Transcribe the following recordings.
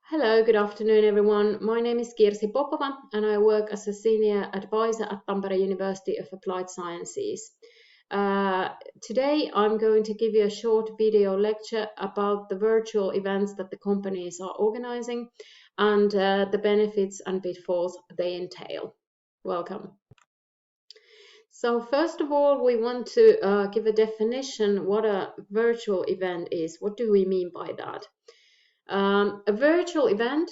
Hello, good afternoon, everyone. My name is Kirsi Popova, and I work as a senior advisor at Tampere University of Applied Sciences. Today, I'm going to give you a short video lecture about the virtual events that the companies are organizing and the benefits and pitfalls they entail. Welcome. So first of all, we want to give a definition what a virtual event is. What do we mean by that? A virtual event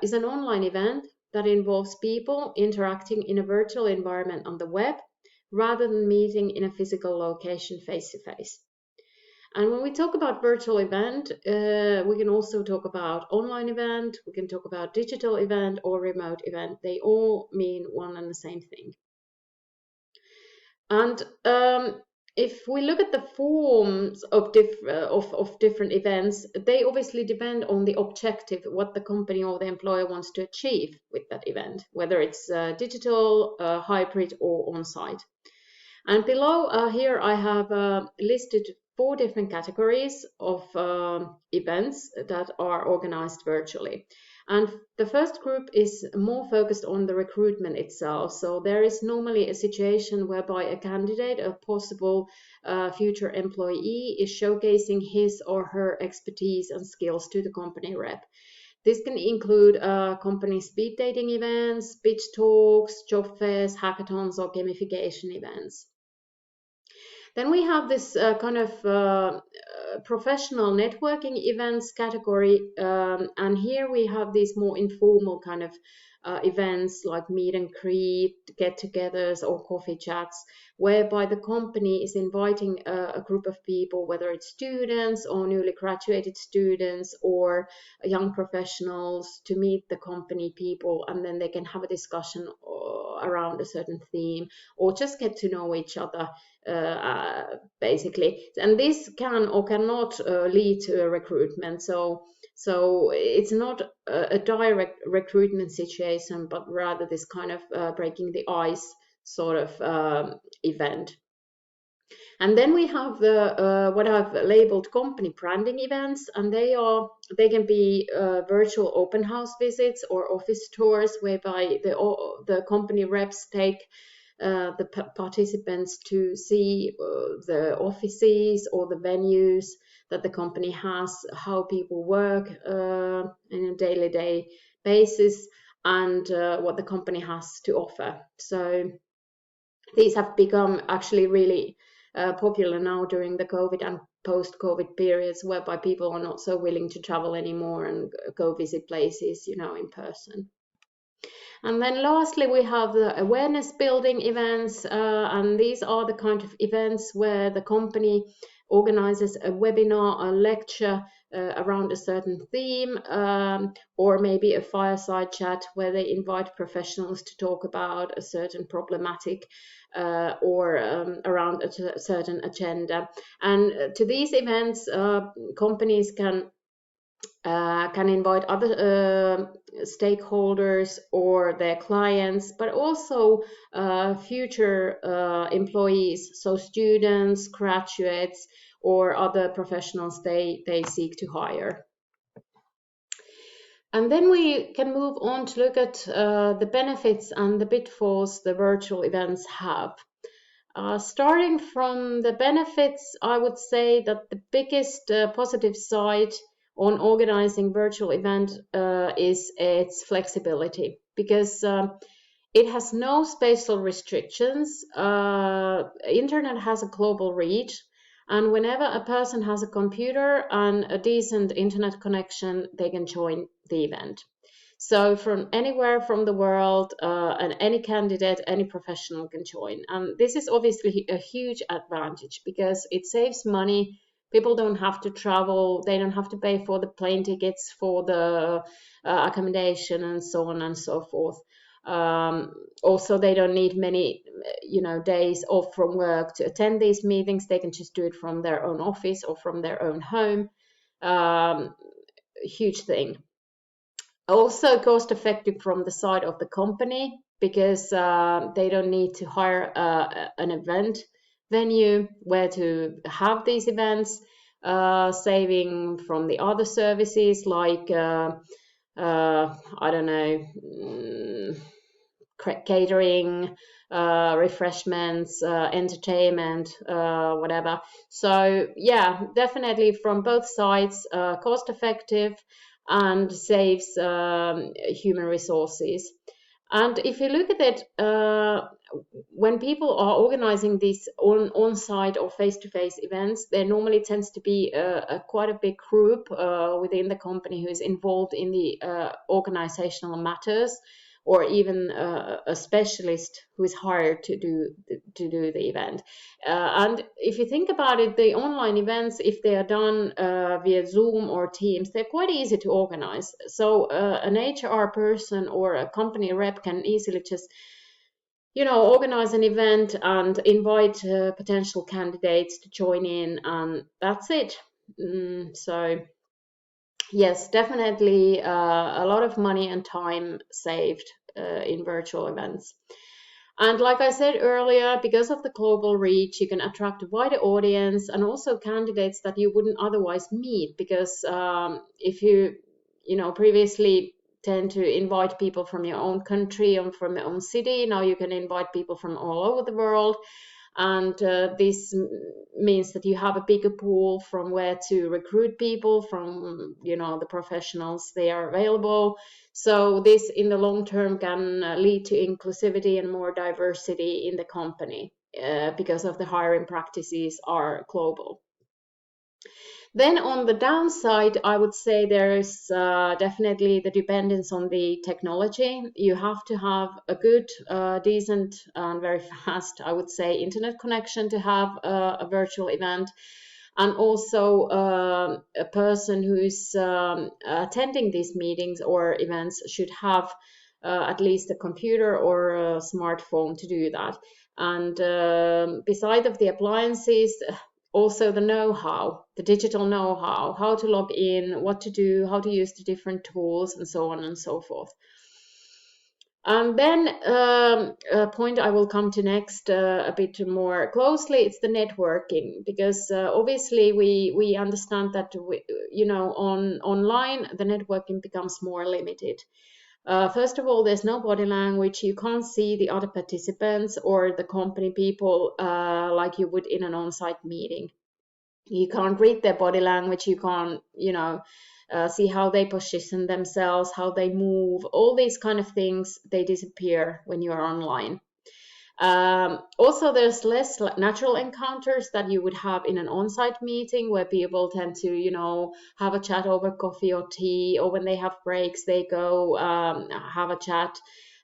is an online event that involves people interacting in a virtual environment on the web rather than meeting in a physical location face to face. And when we talk about virtual event, we can also talk about online event, we can talk about digital event or remote event. They all mean one and the same thing. And if we look at the forms of different events, they obviously depend on the objective, what the company or the employer wants to achieve with that event, whether it's digital, hybrid, or on-site. And below here I have listed 4 different categories of events that are organized virtually. And the first group is more focused on the recruitment itself. So there is normally a situation whereby a candidate, a possible future employee, is showcasing his or her expertise and skills to the company rep. This can include company speed dating events, pitch talks, job fairs, hackathons, or gamification events. Then we have this kind of professional networking events category, and here we have these more informal kind of events like meet and greet, get-togethers, or coffee chats, whereby the company is inviting a group of people, whether it's students or newly graduated students or young professionals, to meet the company people, and then they can have a discussion around a certain theme or just get to know each other basically. And this can or cannot lead to a recruitment. So it's not a direct recruitment situation, but rather this kind of breaking the ice sort of event. And then we have the what I've labeled company branding events, and they can be virtual open house visits or office tours, whereby the company reps take the participants to see the offices or the venues that the company has, how people work in a daily basis, and what the company has to offer. So these have become actually really popular now during the COVID and post-COVID periods, whereby people are not so willing to travel anymore and go visit places, in person. And then lastly, we have the awareness building events, and these are the kind of events where the company organizes a webinar, a lecture around a certain theme, or maybe a fireside chat where they invite professionals to talk about a certain problematic or around a certain agenda. And to these events, companies can invite other stakeholders or their clients, but also future employees, so students, graduates, or other professionals they seek to hire. And then we can move on to look at the benefits and the pitfalls the virtual events have. Starting from the benefits, I would say that the biggest positive side on organizing virtual event is its flexibility, because it has no spatial restrictions. Internet has a global reach, and whenever a person has a computer and a decent internet connection, they can join the event. So from anywhere from the world, and any candidate, any professional can join. And this is obviously a huge advantage because it saves money. People don't have to travel. They don't have to pay for the plane tickets, for the accommodation, and so on and so forth. Also, they don't need many, days off from work to attend these meetings. They can just do it from their own office or from their own home. Huge thing. Also cost effective from the side of the company, because they don't need to hire an event venue where to have these events, saving from the other services like I don't know, catering, refreshments, entertainment, whatever. So yeah, definitely from both sides, cost effective and saves human resources. And if you look at it, when people are organizing these on-site or face-to-face events, there normally tends to be quite a big group within the company who is involved in the organizational matters, or even a specialist who is hired to do the event. And if you think about it, the online events, if they are done via Zoom or Teams, they're quite easy to organize. So an HR person or a company rep can easily just organize an event and invite potential candidates to join in, and that's it. So yes, definitely a lot of money and time saved in virtual events. And like I said earlier, because of the global reach, you can attract a wider audience and also candidates that you wouldn't otherwise meet. Because if previously tend to invite people from your own country or from your own city, now you can invite people from all over the world. And this means that you have a bigger pool from where to recruit people from, the professionals they are available. So this in the long term can lead to inclusivity and more diversity in the company because of the hiring practices are global. Then on the downside, I would say there is definitely the dependence on the technology. You have to have a good, decent, and very fast, I would say, internet connection to have a virtual event. And also a person who is attending these meetings or events should have at least a computer or a smartphone to do that. And beside of the appliances, also the know-how, the digital know-how, how to log in, what to do, how to use the different tools, and so on and so forth. And then a point I will come to next a bit more closely, it's the networking, because obviously we understand that online the networking becomes more limited. First of all, there's no body language. You can't see the other participants or the company people like you would in an on-site meeting. You can't read their body language. You can't, see how they position themselves, how they move. All these kind of things, they disappear when you are online. Also, there's less natural encounters that you would have in an on-site meeting where people tend to, have a chat over coffee or tea, or when they have breaks, they go have a chat.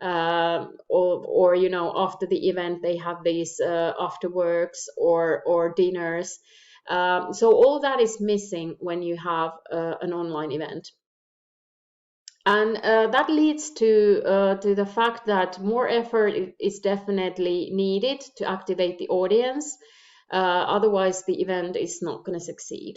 Or after the event, they have these after works or dinners. So all that is missing when you have an online event. And that leads to the fact that more effort is definitely needed to activate the audience. Otherwise, the event is not going to succeed.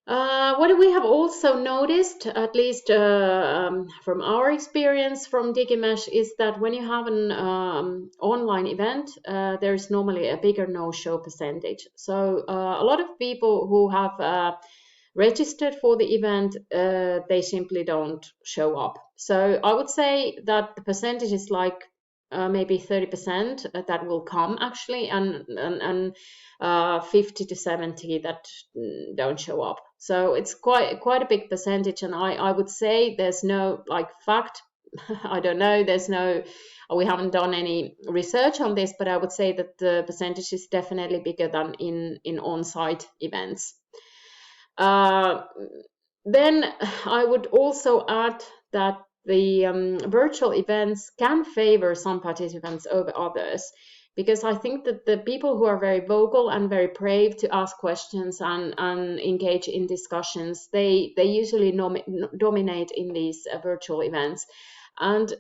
What we have also noticed, at least from our experience from DigiMESH, is that when you have an online event, there's normally a bigger no-show percentage. So a lot of people who have registered for the event, they simply don't show up. So I would say that the percentage is like maybe 30% that will come actually, and 50 to 70 that don't show up. So it's quite a big percentage, and I would say there's no fact. I don't know. We haven't done any research on this, but I would say that the percentage is definitely bigger than in on-site events. Then I would also add that the virtual events can favor some participants over others, because I think that the people who are very vocal and very brave to ask questions and engage in discussions, they usually dominate in these virtual events. And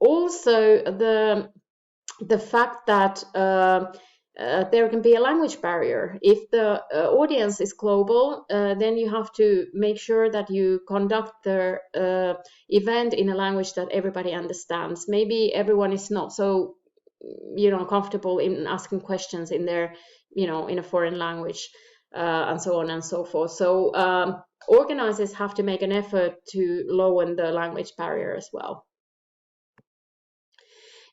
also the fact that there can be a language barrier. If the audience is global, then you have to make sure that you conduct the event in a language that everybody understands. Maybe everyone is not so, comfortable in asking questions in their, in a foreign language. and so on and so forth. So organizers have to make an effort to lower the language barrier as well.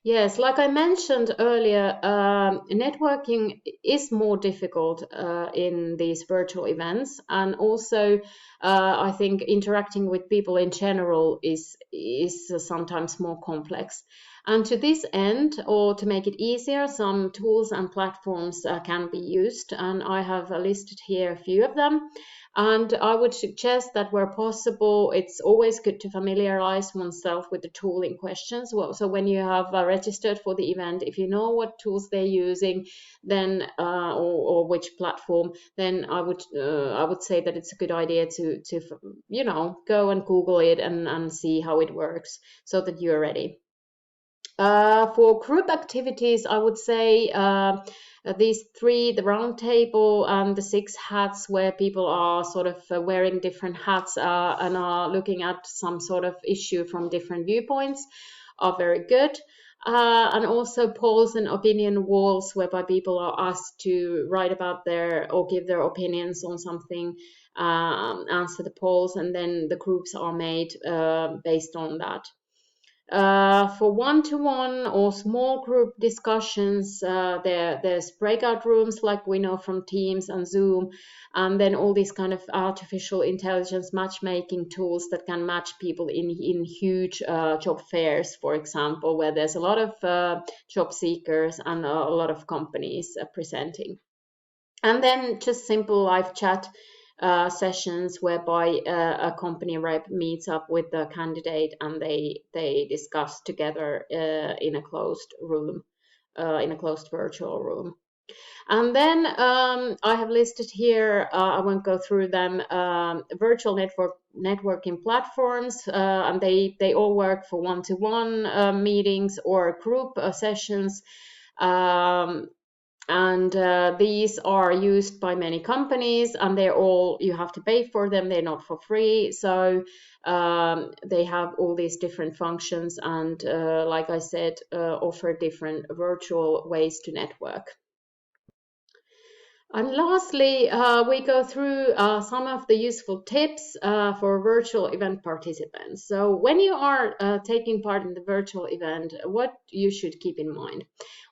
Yes, like I mentioned earlier, networking is more difficult in these virtual events, and also I think interacting with people in general is sometimes more complex. And to this end, or to make it easier, some tools and platforms can be used, and I have listed here a few of them. And I would suggest that where possible, it's always good to familiarize oneself with the tool in question. So when you have registered for the event, if you know what tools they're using, then or which platform, then I would say that it's a good idea to go and Google it and see how it works so that you're ready. For group activities, I would say these three, the round table and the 6 hats, where people are sort of wearing different hats and are looking at some sort of issue from different viewpoints, are very good. And also polls and opinion walls, whereby people are asked to write about or give their opinions on something, answer the polls, and then the groups are made based on that. For one-to-one or small group discussions, there's breakout rooms like we know from Teams and Zoom, and then all these kind of artificial intelligence matchmaking tools that can match people in huge job fairs, for example, where there's a lot of job seekers and a lot of companies presenting. And then just simple live chat sessions whereby a company rep meets up with the candidate and they discuss together in a closed room, in a closed virtual room. And then I have listed here, I won't go through them, virtual networking platforms, and they all work for one-to-one meetings or group sessions. And these are used by many companies, and you have to pay for them. They're not for free. So they have all these different functions and, like I said, offer different virtual ways to network. And lastly, we go through some of the useful tips for virtual event participants. So when you are taking part in the virtual event, what you should keep in mind?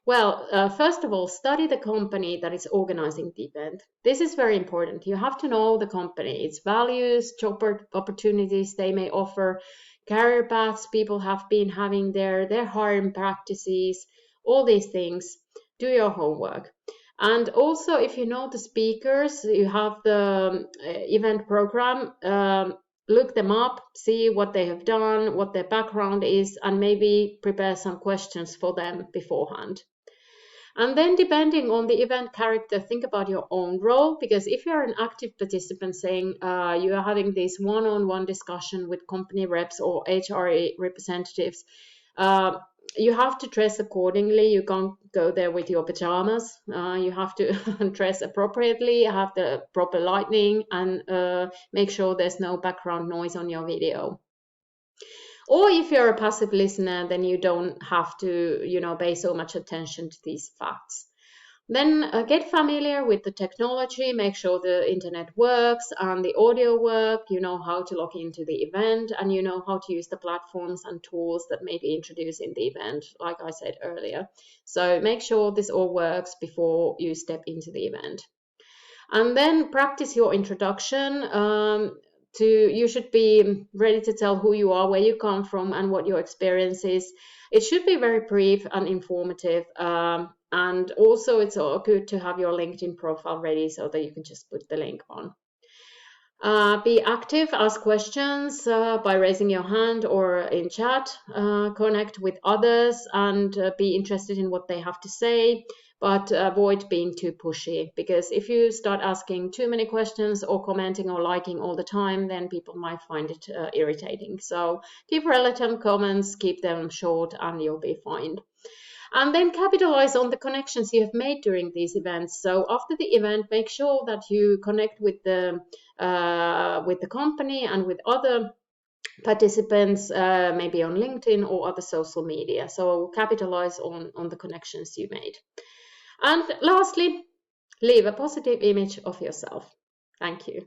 Well, first of all, study the company that is organizing the event. This is very important. You have to know the company, its values, job opportunities they may offer, career paths people have been having there, their hiring practices, all these things. Do your homework. And also, if you know the speakers, you have the event program, look them up, see what they have done, what their background is, and maybe prepare some questions for them beforehand. And then depending on the event character, think about your own role, because if you're an active participant saying you are having this one-on-one discussion with company reps or HR representatives, you have to dress accordingly. You can't go there with your pajamas. You have to dress appropriately, have the proper lighting, and make sure there's no background noise on your video. Or if you're a passive listener, then you don't have to, pay so much attention to these facts. Then get familiar with the technology, make sure the internet works and the audio work, you know how to log into the event, and you know how to use the platforms and tools that may be introduced in the event, like I said earlier. So make sure this all works before you step into the event. And then practice your introduction. You should be ready to tell who you are, where you come from, and what your experience is. It should be very brief and informative. And also, it's all good to have your LinkedIn profile ready so that you can just put the link on. Be active, ask questions by raising your hand or in chat. Connect with others and be interested in what they have to say, but avoid being too pushy, because if you start asking too many questions or commenting or liking all the time, then people might find it irritating. So keep relevant comments, keep them short, and you'll be fine. And then capitalize on the connections you have made during these events. So after the event, make sure that you connect with the company and with other participants, maybe on LinkedIn or other social media. So capitalize on the connections you made. And lastly, leave a positive image of yourself. Thank you.